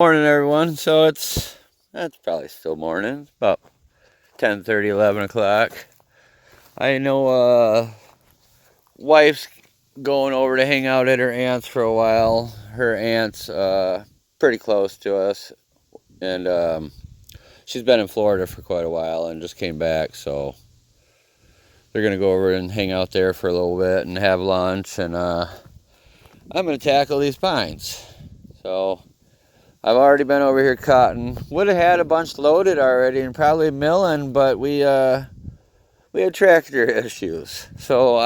Morning, everyone. So it's probably still morning. It's about 10:30, 11 o'clock. I know wife's going over to hang out at her aunt's for a while. Her aunt's pretty close to us, and she's been in Florida for quite a while and just came back. So they're gonna go over and hang out there for a little bit and have lunch. And I'm gonna tackle these pines. So I've already been over here cutting. Would have had a bunch loaded already and probably milling, but we had tractor issues. So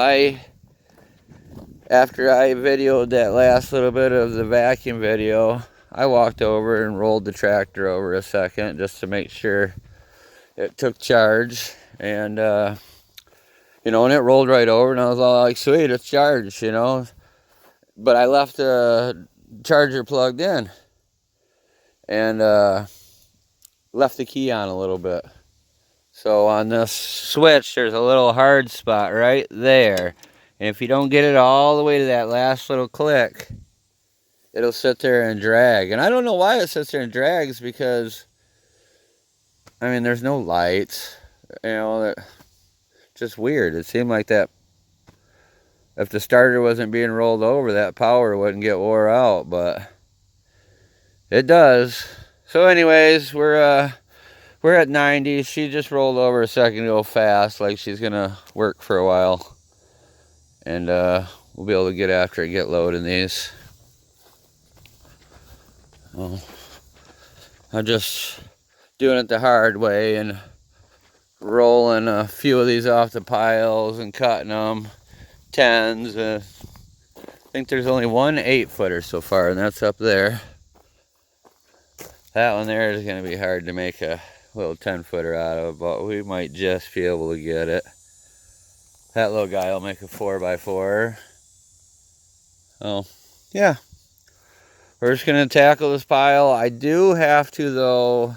after I videoed that last little bit of the vacuum video, I walked over and rolled the tractor over a second just to make sure it took charge. And and it rolled right over, and I was all like, sweet, it's charged, But I left the charger plugged in and left the key on a little bit. So on this switch, there's a little hard spot right there. And if you don't get it all the way to that last little click, it'll sit there and drag. And I don't know why it sits there and drags, because, I mean, there's no lights. Just weird. It seemed like that, if the starter wasn't being rolled over, that power wouldn't get wore out, but it does. So anyways, we're at 90. She just rolled over a second ago fast, like she's gonna work for a while. And we'll be able to get after it, get loading these. Well, I'm just doing it the hard way and rolling a few of these off the piles and cutting them. 10s. I think there's only one 8-footer so far, and that's up there. That one there is going to be hard to make a little 10-footer out of, but we might just be able to get it. That little guy will make a 4x4. Oh, yeah. We're just going to tackle this pile. I do have to, though,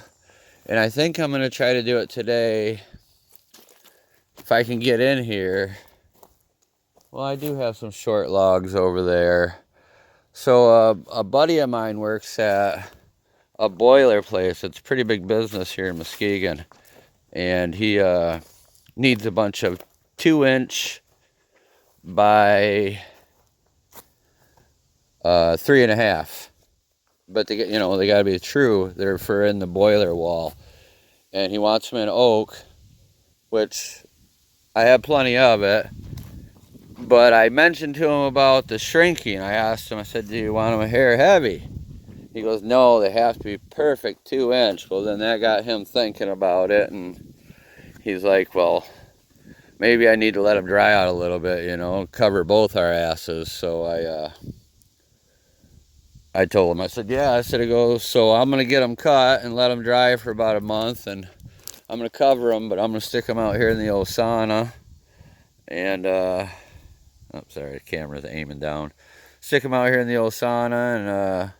and I think I'm going to try to do it today, if I can get in here. Well, I do have some short logs over there. So a buddy of mine works at a boiler place. It's a pretty big business here in Muskegon. And he needs a bunch of 2-inch by 3.5. But they got to be true. They're for in the boiler wall. And he wants them in oak, which I have plenty of it. But I mentioned to him about the shrinking. I asked him, I said, do you want them hair heavy? He goes, no, they have to be perfect 2-inch. Well, then that got him thinking about it. And he's like, well, maybe I need to let them dry out a little bit, cover both our asses. So I told him, I said, yeah, I said, so I'm going to get them cut and let them dry for about a month. And I'm going to cover them, but I'm going to stick them out here in the old sauna. And, oh, sorry, the camera's aiming down. Stick them out here in the old sauna, and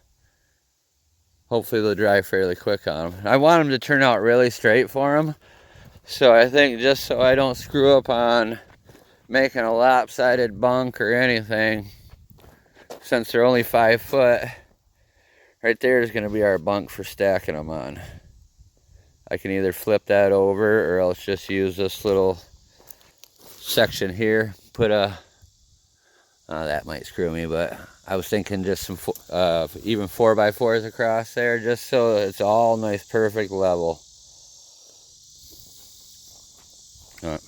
hopefully they'll dry fairly quick on them. I want them to turn out really straight for them. So I think, just so I don't screw up on making a lopsided bunk or anything, since they're only 5 foot, right there is going to be our bunk for stacking them on. I can either flip that over, or else just use this little section here. Put a, that might screw me, but I was thinking just some even 4x4s across there, just so it's all nice, perfect level. All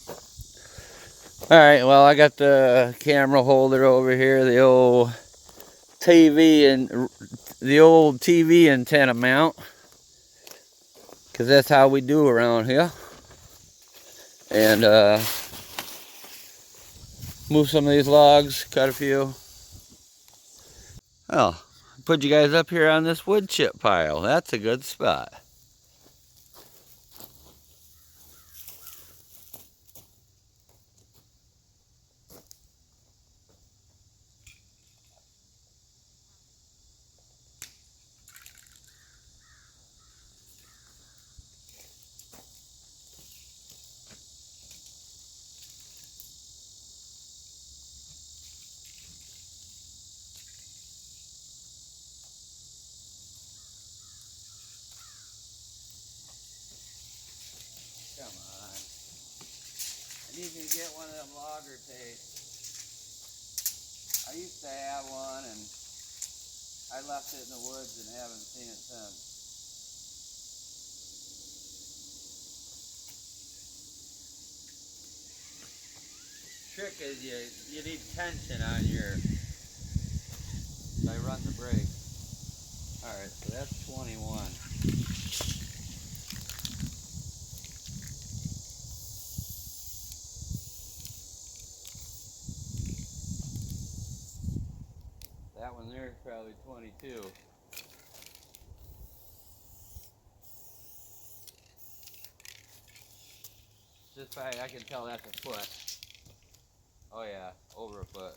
right, well, I got the camera holder over here, the old TV antenna mount, because that's how we do around here. And move some of these logs, cut a few. Oh, put you guys up here on this wood chip pile. That's a good spot. need to get one of them logger tapes. I used to have one, and I left it in the woods and haven't seen it since. Trick is you need tension on your. So I run the brake. All right, so that's 21. That one there is probably 22. Just by I can tell that's a foot. Oh yeah, over a foot.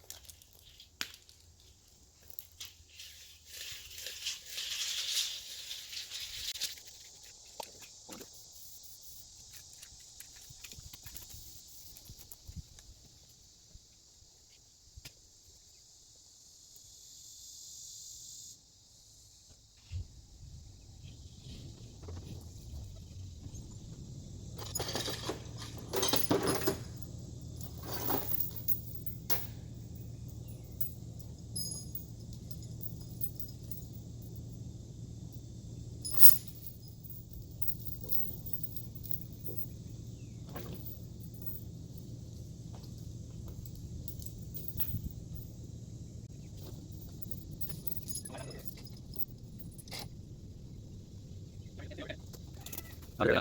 Okay.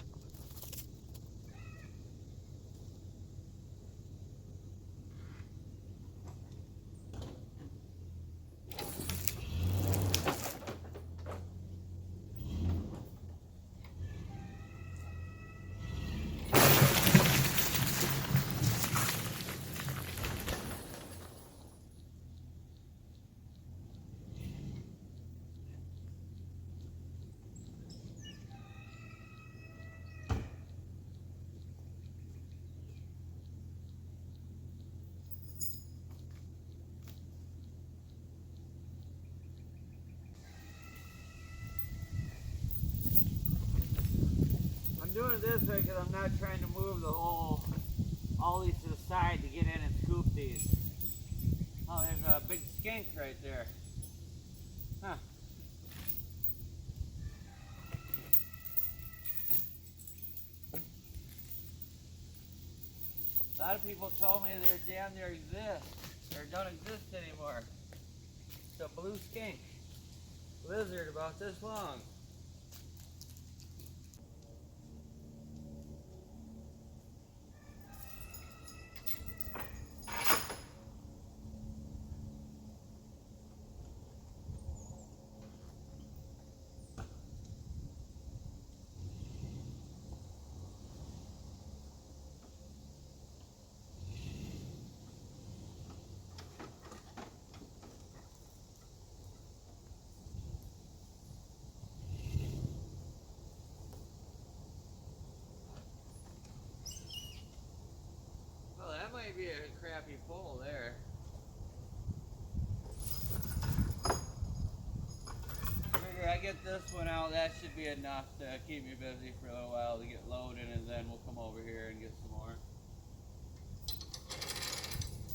I'm doing it this way because I'm not trying to move all these to the side to get in and scoop these. Oh, there's a big skink right there. Huh. A lot of people told me they're damn near exist, or don't exist anymore. It's a blue skink. Lizard about this long. Well, that might be a crappy pole there. Figure I get this one out, that should be enough to keep me busy for a little while to get loaded, and then we'll come over here and get some more.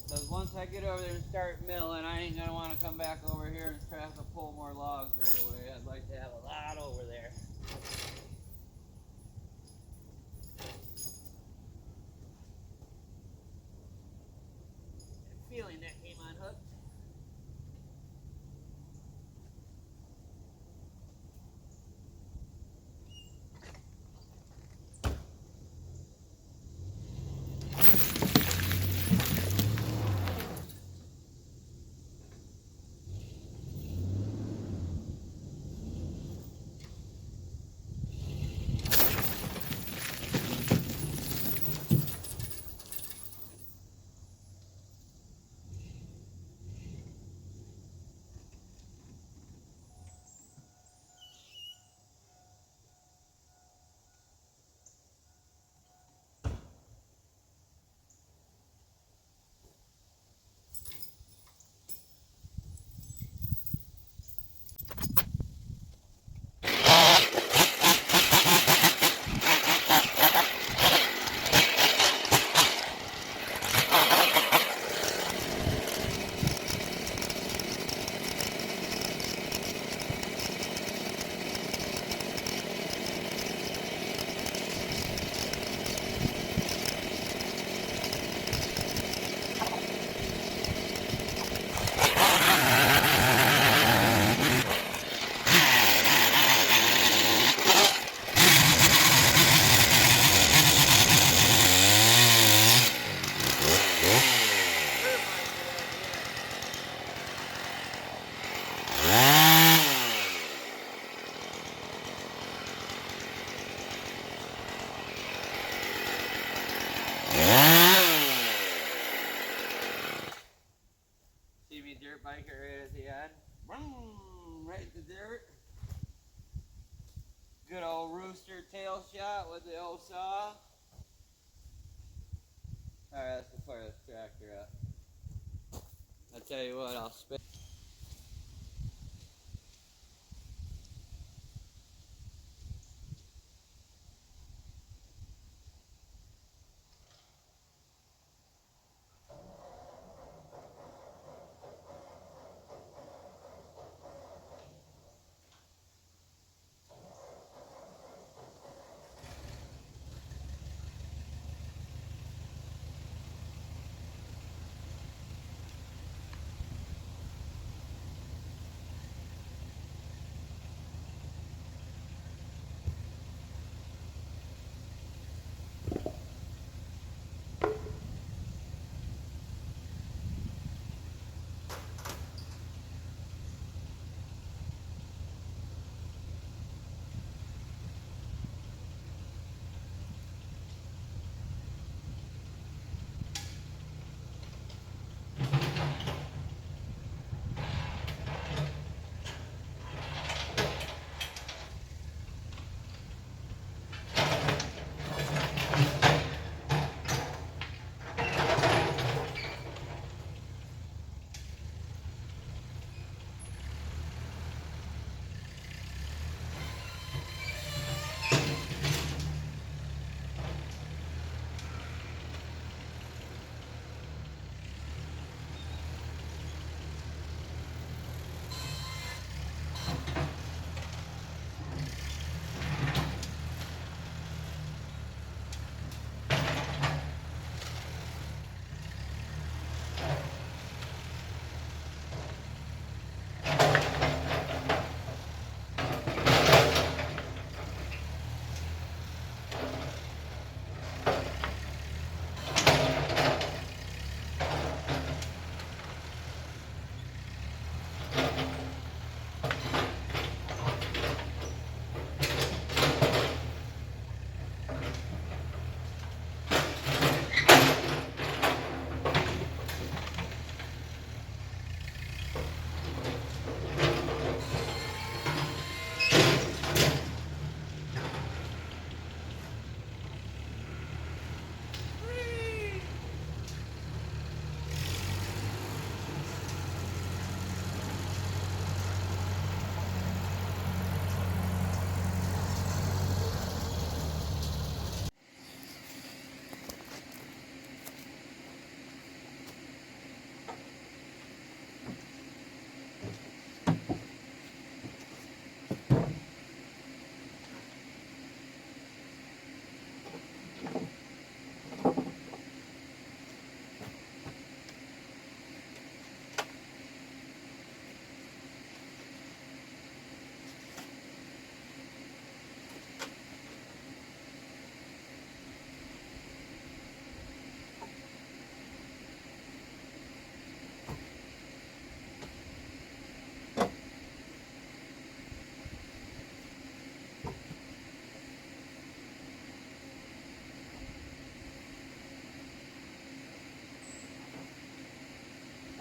Because once I get over there and start milling, I ain't going to want to come back over here and try to pull more logs right away. I'd like to have a lot over there. I'm feeling that came unhooked. like it right at the end. Boom, right in the dirt. Good old rooster tail shot with the old saw. Alright, that's the fire this tractor up. I'll tell you what, I'll spit.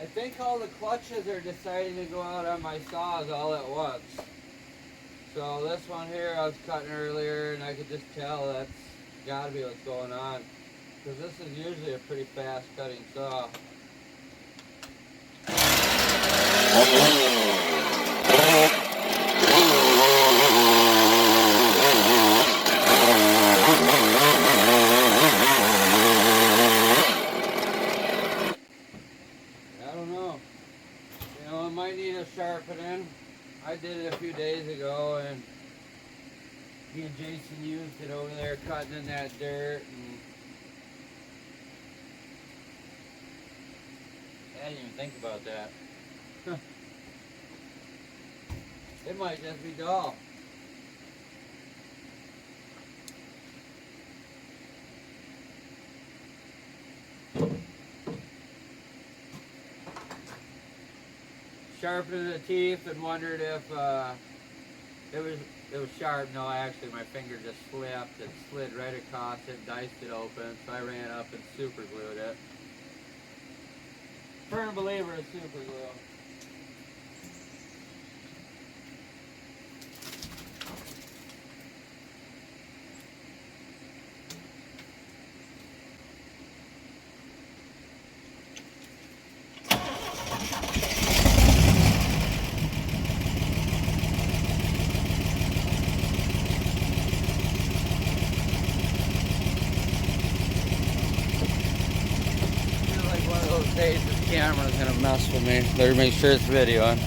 I think all the clutches are deciding to go out on my saws all at once. So this one here I was cutting earlier and I could just tell that's gotta be what's going on. Because this is usually a pretty fast cutting saw. Sharpening. I did it a few days ago and me and Jason used it over there cutting in that dirt and I didn't even think about that. It might just be dull. Sharpening the teeth and wondered if it was sharp. No, actually my finger just slipped and slid right across it, diced it open, so I ran up and super glued it. Firm believer of super glue. days this camera's gonna mess with me. Better make sure it's videoing.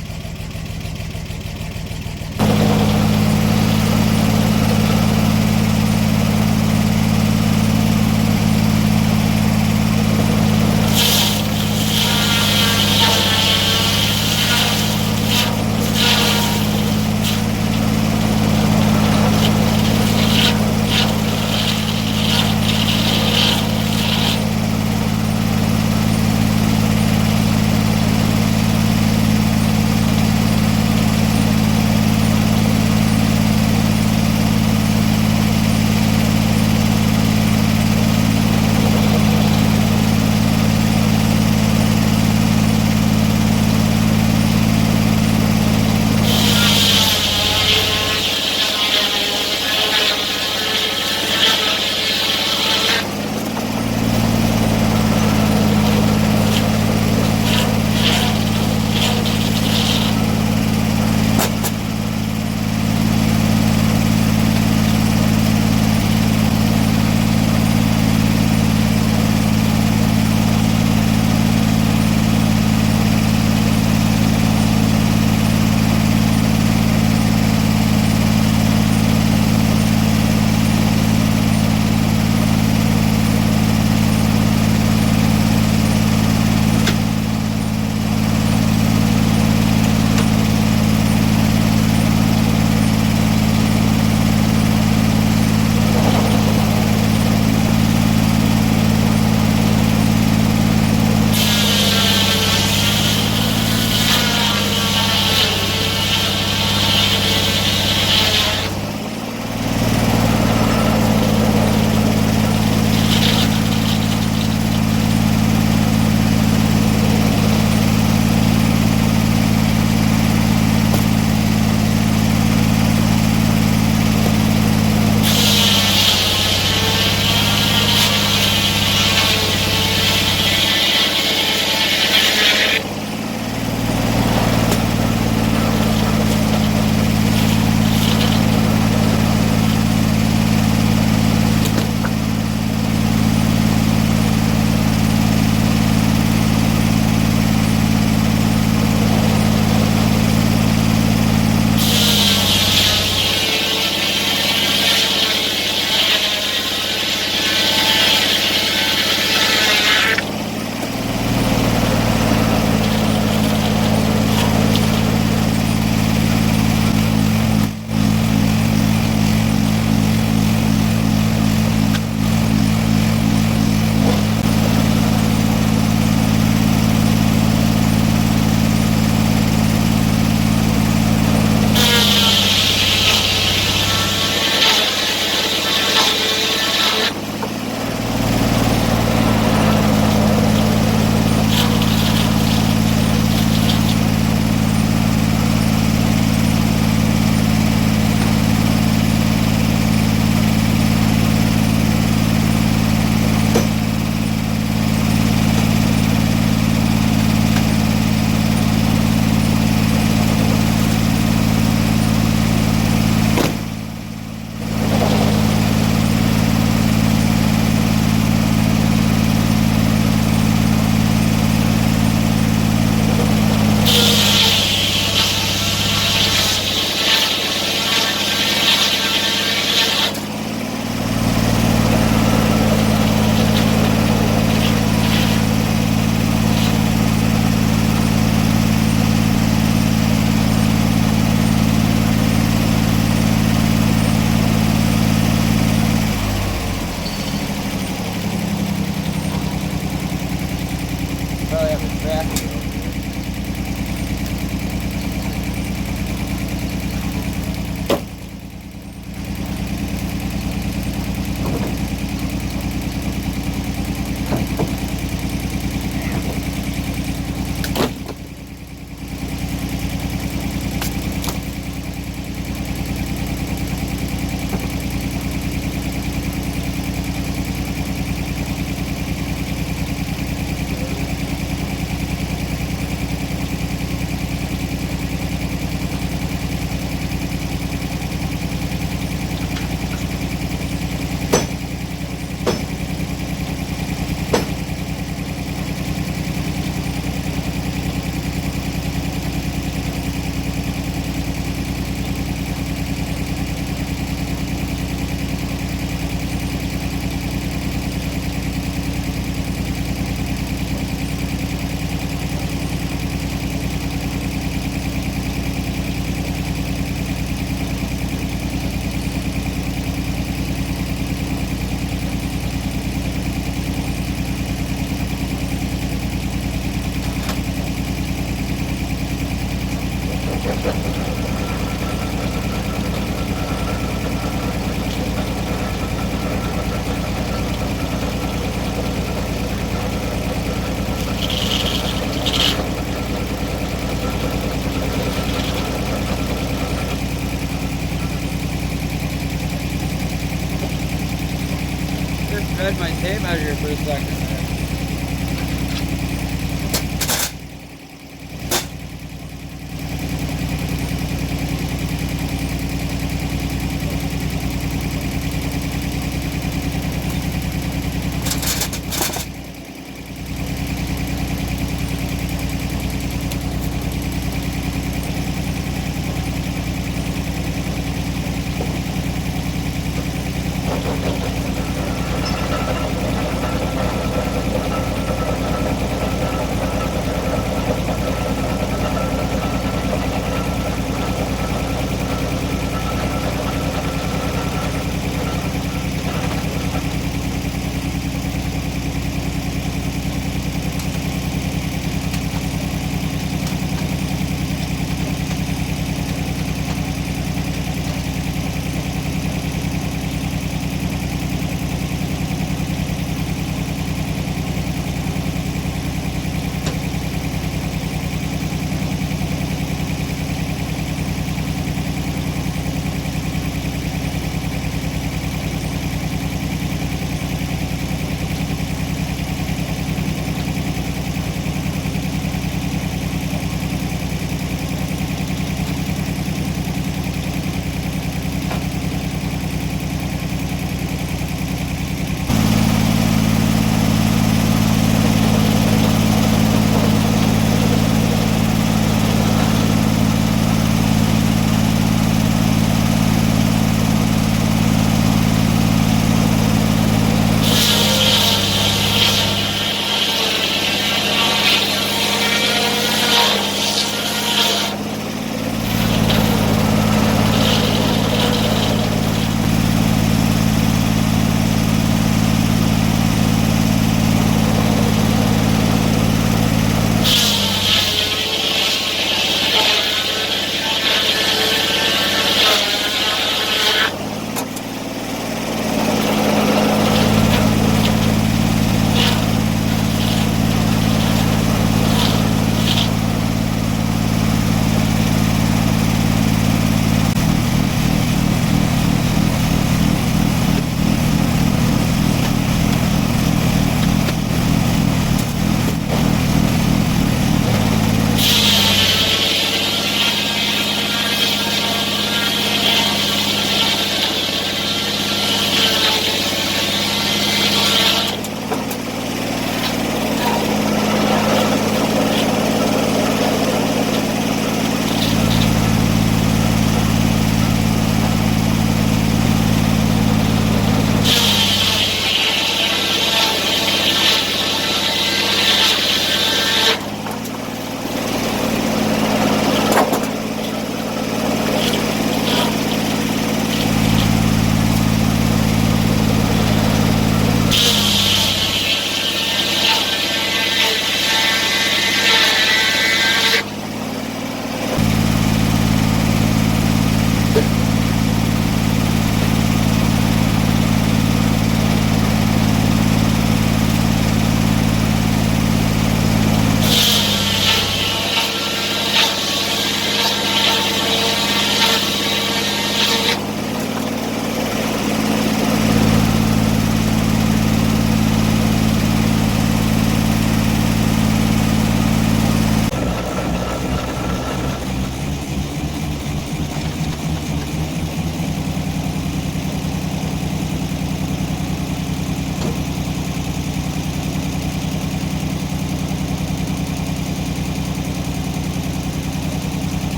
read my tape measure for a second there.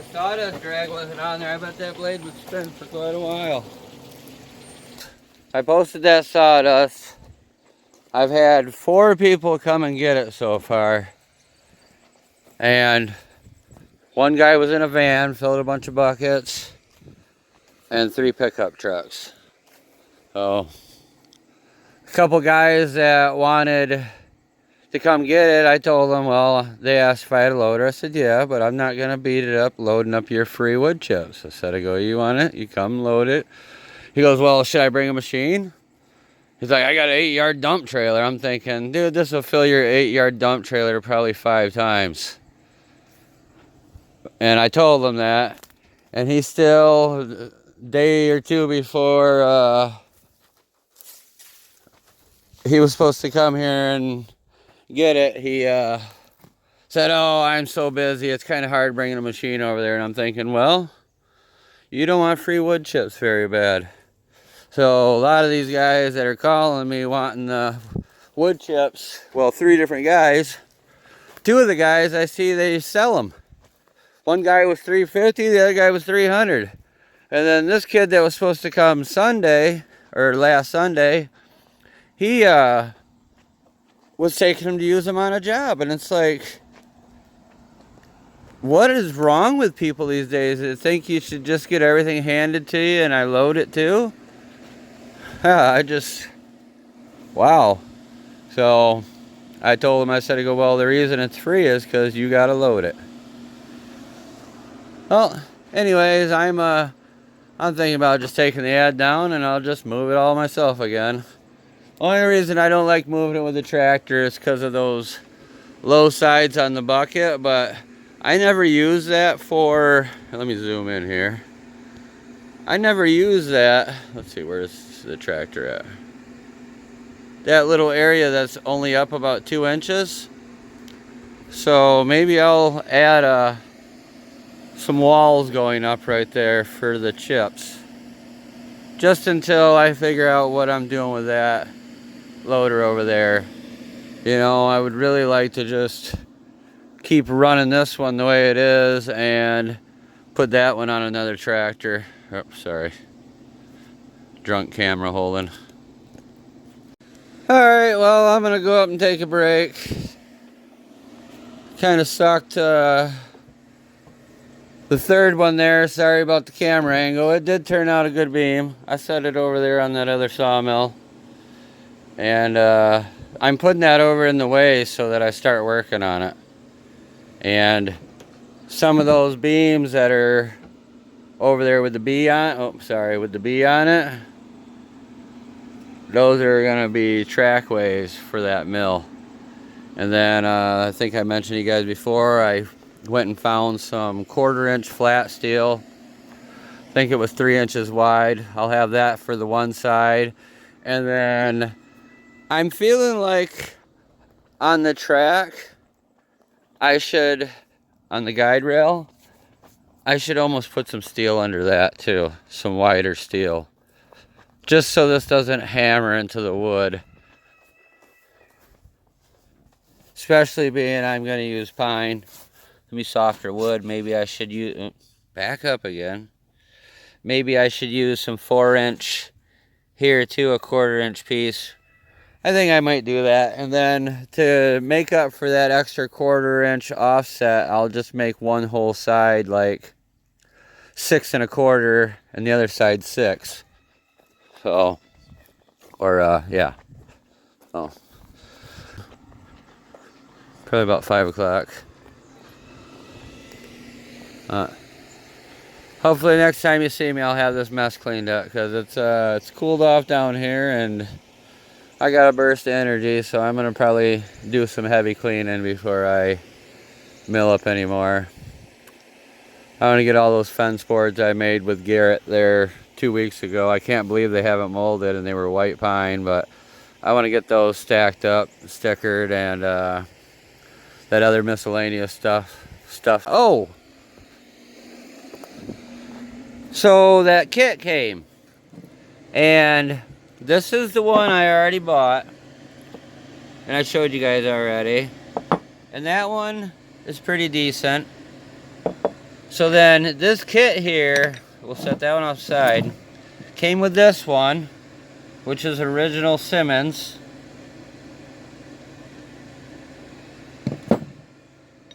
That sawdust drag wasn't on there. I bet that blade would spin for quite a while. I posted that sawdust. I've had 4 people come and get it so far. And one guy was in a van, filled a bunch of buckets, and 3 pickup trucks. So, a couple guys that wanted to come get it, I told them, well, they asked if I had a loader. I said, yeah, but I'm not going to beat it up loading up your free wood chips. I said, I go, you want it? You come load it. He goes, well, should I bring a machine? He's like, I got an 8-yard dump trailer. I'm thinking, dude, this will fill your 8-yard dump trailer probably 5 times. And I told him that. And he still, a day or 2 before he was supposed to come here and get it, he said, oh, I'm so busy, it's kind of hard bringing a machine over there. And I'm thinking, well, you don't want free wood chips very bad. So a lot of these guys that are calling me wanting the wood chips, well, 3 different guys, 2 of the guys I see they sell them. One guy was $350, the other guy was $300. And then this kid that was supposed to come Sunday, or last Sunday, he was taking him to use them on a job. And it's like, what is wrong with people these days that think you should just get everything handed to you and I load it too? I just, wow. So I told him, I said, I go, well, the reason it's free is because you got to load it. Well, anyways, I'm thinking about just taking the ad down and I'll just move it all myself again. Only reason I don't like moving it with a tractor is because of those low sides on the bucket, but I never use that for, let me zoom in here. I never use that. Let's see, where's the tractor at? That little area that's only up about 2 inches. So maybe I'll add some walls going up right there for the chips. Just until I figure out what I'm doing with that loader over there. You know, I would really like to just keep running this one the way it is and put that one on another tractor. Oh, sorry. Drunk camera holding. Alright, well, I'm gonna go up and take a break. Kind of sucked the 3rd one there. Sorry about the camera angle. It did turn out a good beam. I set it over there on that other sawmill. And I'm putting that over in the way so that I start working on it. And some of those beams that are over there with the B on, with the B on it, those are going to be trackways for that mill. And then I think I mentioned to you guys before, I went and found some 1/4-inch flat steel. I think it was 3 inches wide. I'll have that for the one side. And then I'm feeling like on the track, I should, on the guide rail, I should almost put some steel under that too. Some wider steel. Just so this doesn't hammer into the wood. Especially being I'm going to use pine. It'll be softer wood. Maybe I should use, back up again. Maybe I should use some 4-inch here too, a 1/4-inch piece. I think I might do that. And then to make up for that extra 1/4-inch offset, I'll just make one whole side like 6 1/4 and the other side 6. So, or yeah. Oh. Probably about 5 o'clock. Hopefully next time you see me, I'll have this mess cleaned up, because it's cooled off down here and I got a burst of energy, so I'm gonna probably do some heavy cleaning before I mill up anymore. I want to get all those fence boards I made with Garrett there 2 weeks ago. I can't believe they haven't molded and they were white pine, but I want to get those stacked up, stickered, and that other miscellaneous stuff. Oh! So that kit came, and this is the one I already bought, and I showed you guys already, and that one is pretty decent. So then this kit here, we'll set that one offside, came with this one, which is original Simmons.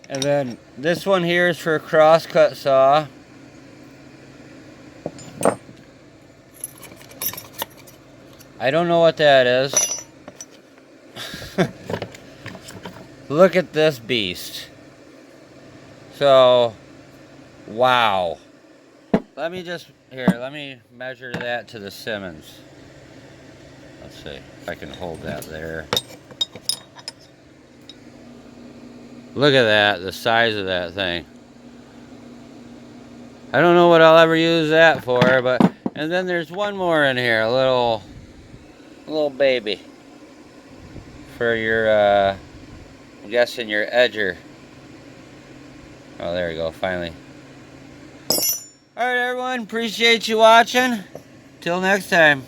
And then this one here is for a crosscut saw. I don't know what that is. Look at this beast. So, wow. Let me measure that to the Simmons. Let's see if I can hold that there. Look at that, the size of that thing. I don't know what I'll ever use that for, but, and then there's one more in here, a little baby. For your, I'm guessing your edger. Oh, there we go, finally. Alright everyone, appreciate you watching. Till next time.